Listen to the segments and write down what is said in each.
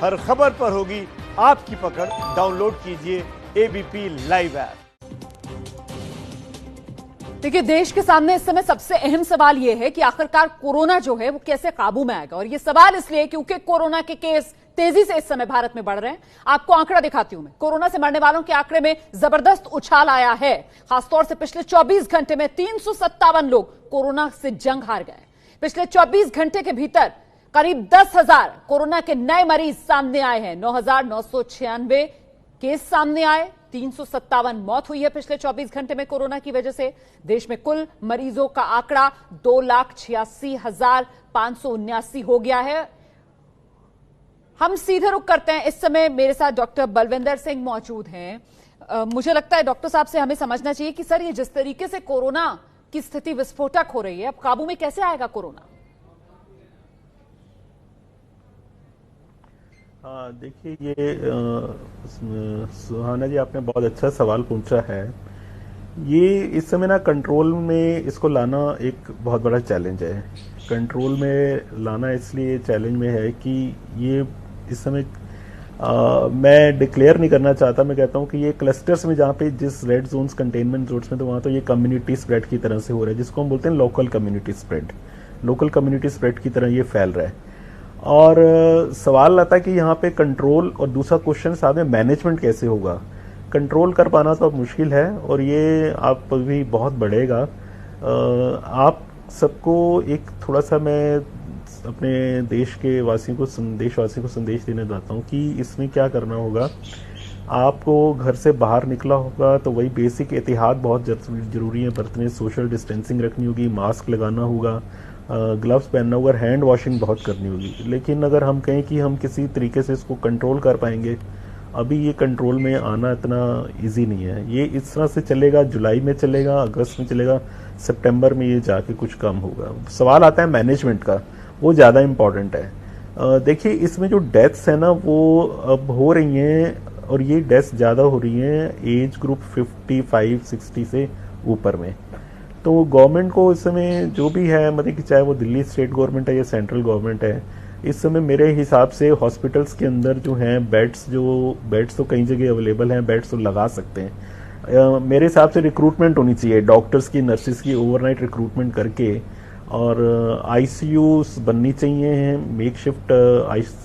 हर खबर पर होगी आपकी पकड़। डाउनलोड कीजिए एबीपी लाइव ऐप। देखिए, देश के सामने इस समय सबसे अहम सवाल यह है कि आखिरकार कोरोना जो है वो कैसे काबू में आएगा। और यह सवाल इसलिए क्योंकि कोरोना के केस तेजी से इस समय भारत में बढ़ रहे हैं। आपको आंकड़ा दिखाती हूं मैं। कोरोना से मरने वालों के आंकड़े में जबरदस्त उछाल आया है। खासतौर से पिछले 24 घंटे में 357 लोग कोरोना से जंग हार गए। पिछले 24 घंटे के भीतर करीब 10,000 कोरोना के नए मरीज सामने आए हैं। 9,996 केस सामने आए। 357 मौत हुई है पिछले 24 घंटे में कोरोना की वजह से। देश में कुल मरीजों का आंकड़ा 2,86,579 हो गया है। हम सीधे रुख करते हैं। इस समय मेरे साथ डॉक्टर बलविंदर सिंह मौजूद हैं। मुझे लगता है डॉक्टर साहब से हमें समझना चाहिए कि सर, ये जिस तरीके से कोरोना की स्थिति विस्फोटक हो रही है, अब काबू में कैसे आएगा कोरोना? देखिए, ये सुहाना जी, आपने बहुत अच्छा सवाल पूछा है। ये इस समय ना कंट्रोल में इसको लाना एक बहुत बड़ा चैलेंज है। कंट्रोल में लाना इसलिए चैलेंज में है कि ये इस समय मैं डिक्लेयर नहीं करना चाहता। मैं कहता हूँ कि ये क्लस्टर्स में, जहाँ पे जिस रेड जोन्स, कंटेनमेंट जोन्स में, तो वहाँ तो ये कम्युनिटी स्प्रेड की तरह से हो रहा है, जिसको हम बोलते हैं local community spread. Local community spread की तरह ये फैल रहा है। और सवाल आता है कि यहाँ पे कंट्रोल, और दूसरा क्वेश्चन साथ में मैनेजमेंट कैसे होगा। कंट्रोल कर पाना तो अब मुश्किल है, और ये आप भी बहुत बढ़ेगा। आप सबको एक थोड़ा सा मैं अपने देशवासियों को संदेश देना चाहता हूँ कि इसमें क्या करना होगा। आपको घर से बाहर निकला होगा तो वही बेसिक एहतियात बहुत जरूरी है बरतने। सोशल डिस्टेंसिंग रखनी होगी, मास्क लगाना होगा, ग्लव्स पहनना होगा, हैंड वॉशिंग बहुत करनी होगी। लेकिन अगर हम कहें कि हम किसी तरीके से इसको कंट्रोल कर पाएंगे, अभी ये कंट्रोल में आना इतना इजी नहीं है। ये इस तरह से चलेगा, जुलाई में चलेगा, अगस्त में चलेगा, सितंबर में ये जाके कुछ कम होगा। सवाल आता है मैनेजमेंट का, वो ज़्यादा इम्पोर्टेंट है। देखिए, इसमें जो डेथ्स है ना, वो अब हो रही हैं, और ये डेथ्स ज़्यादा हो रही हैं एज ग्रुप 55-60 से ऊपर में। तो गवर्नमेंट को इस समय जो भी है, मतलब कि चाहे वो दिल्ली स्टेट गवर्नमेंट है या सेंट्रल गवर्नमेंट है, इस समय मेरे हिसाब से हॉस्पिटल्स के अंदर जो हैं बेड्स तो कई जगह अवेलेबल हैं, बेड्स तो लगा सकते हैं। मेरे हिसाब से रिक्रूटमेंट होनी चाहिए डॉक्टर्स की, नर्सिस की, ओवरनाइट रिक्रूटमेंट करके, और आईसीयूज बननी चाहिए, मेकशिफ्ट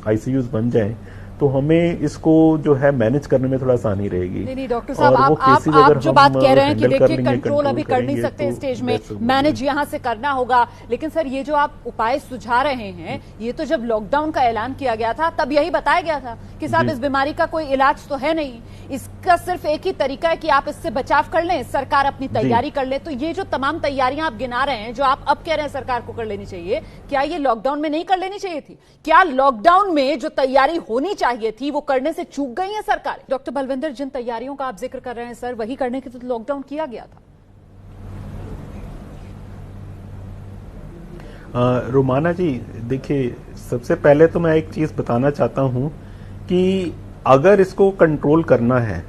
आईसीयूज बन जाएं, तो हमें इसको जो है मैनेज करने में थोड़ा आसानी रहेगी। नहीं डॉक्टर साहब, आप जो बात कह रहे हैं कि देखिए, कंट्रोल अभी कर नहीं सकते स्टेज में, मैनेज यहां से करना होगा। लेकिन सर, ये जो आप उपाय सुझा रहे हैं, ये तो जब लॉकडाउन का ऐलान किया गया था तब यही बताया गया था कि साहब, इस बीमारी का कोई इलाज तो है नहीं, इसका सिर्फ एक ही तरीका है कि आप इससे बचाव कर लें, सरकार अपनी तैयारी कर ले। तो ये जो तमाम तैयारियां आप गिना रहे हैं, जो आप अब कह रहे हैं सरकार को कर लेनी चाहिए, क्या ये लॉकडाउन में नहीं कर लेनी चाहिए थी? क्या लॉकडाउन में जो तैयारी होनी चाहिए थी वो करने से चूक गई है सरकार? डॉक्टर बलविंदर, जिन तैयारियों का आप जिक्र कर रहे हैं सर, वही करने के तो लॉकडाउन किया गया था। रोमाना जी, देखिए, सबसे पहले तो मैं एक चीज बताना चाहता हूं कि अगर इसको कंट्रोल करना है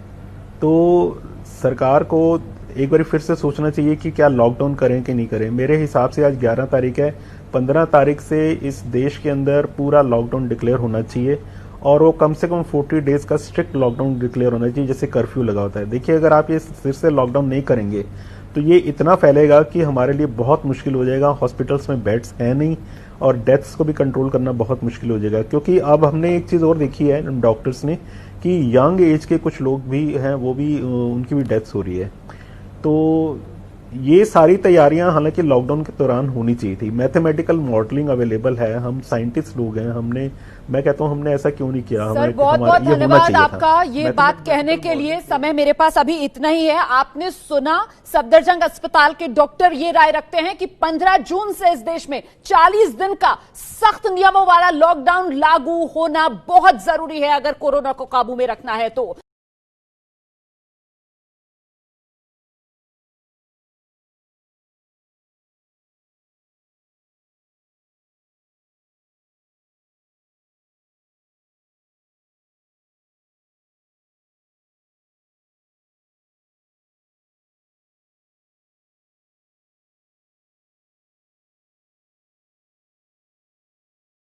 तो सरकार को एक बार फिर से सोचना चाहिए कि क्या लॉकडाउन करें कि नहीं करें। मेरे हिसाब से आज 11 तारीख है, 15 तारीख से इस देश के अंदर पूरा लॉकडाउन डिक्लेयर होना चाहिए, और वो कम से कम 40 डेज का स्ट्रिक्ट लॉकडाउन डिक्लेयर होना चाहिए, जैसे कर्फ्यू लगा होता है। देखिए, अगर आप ये फिर से लॉकडाउन नहीं करेंगे तो ये इतना फैलेगा कि हमारे लिए बहुत मुश्किल हो जाएगा। हॉस्पिटल्स में बेड्स है नहीं, और डेथ्स को भी कंट्रोल करना बहुत मुश्किल हो जाएगा। क्योंकि अब हमने एक चीज और देखी है डॉक्टर्स ने कि यंग एज के कुछ लोग भी हैं, वो भी उनकी भी डेथ्स हो रही है। तो ये सारी तैयारियां हालांकि लॉकडाउन के दौरान होनी चाहिए थी। मैथमेटिकल मॉडलिंग अवेलेबल है, हम साइंटिस्ट लोग हैं, मैं कहता हूं हमने ऐसा क्यों नहीं किया। सर, बहुत बहुत धन्यवाद आपका ये बात कहने के लिए। समय मेरे पास अभी इतना ही है। आपने सुना, सफदरजंग अस्पताल के डॉक्टर ये राय रखते हैं कि 15 जून से इस देश में 40 दिन का सख्त नियमों वाला लॉकडाउन लागू होना बहुत जरूरी है अगर कोरोना को काबू में रखना है तो।